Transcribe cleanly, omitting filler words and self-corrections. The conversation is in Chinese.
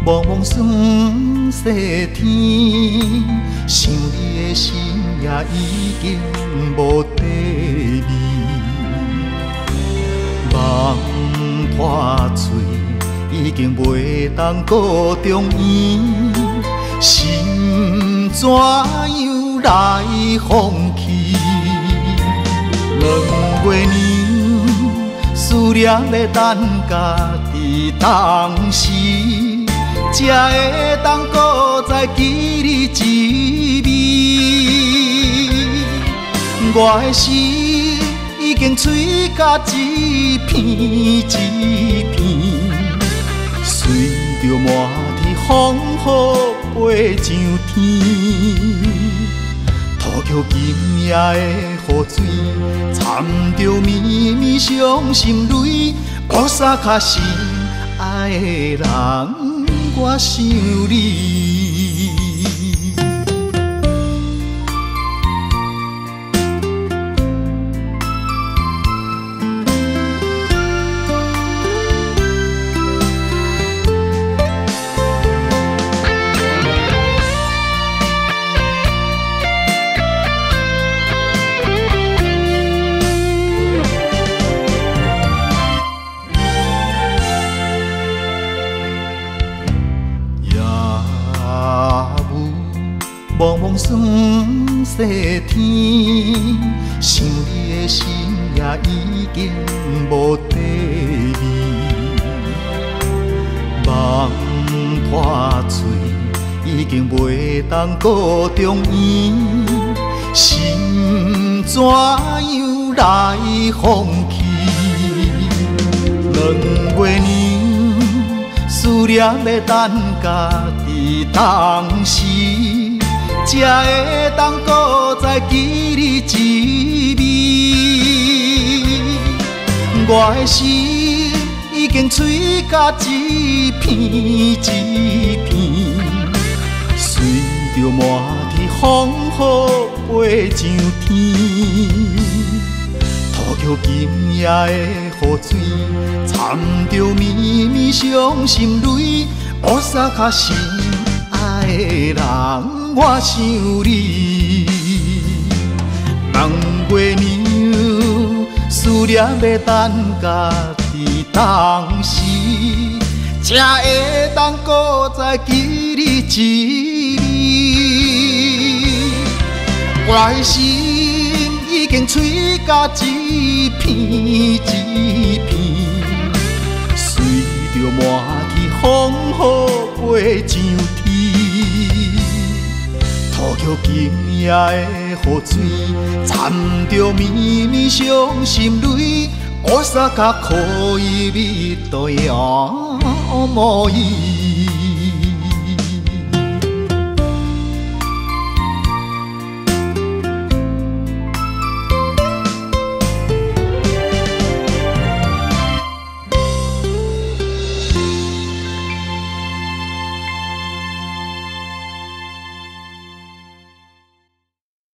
茫茫霜雪天，想你的心也已经无地味。望破嘴，已经袂当顾中医，心怎样来放弃？2月年，思念要等家己当时，才会当搁再记你一味。我的心已经碎甲一片一片，随着满天风雨飞上天。土桥今夜的雨水，掺着绵绵伤心泪。乌纱卡心爱的人，我想你。茫茫霜雪天，想你的心也已经无地味。望破嘴，已经袂当顾中医，心怎样来放弃？2月年，思念要等家己当时，才会当搁再记你一味。我的心已经碎甲一片一片，随着满天风雨飞上天。土桥今夜的雨水，掺着绵绵伤心泪。乌纱卡心爱的人，我想你。2月娘，思念要等家己当时，才会当搁再记你一味。我的心已经碎甲一片一片，随着满天风雨飞上天。土桥今夜的雨水，掺着绵绵伤心泪。乌纱甲可以味道样无依。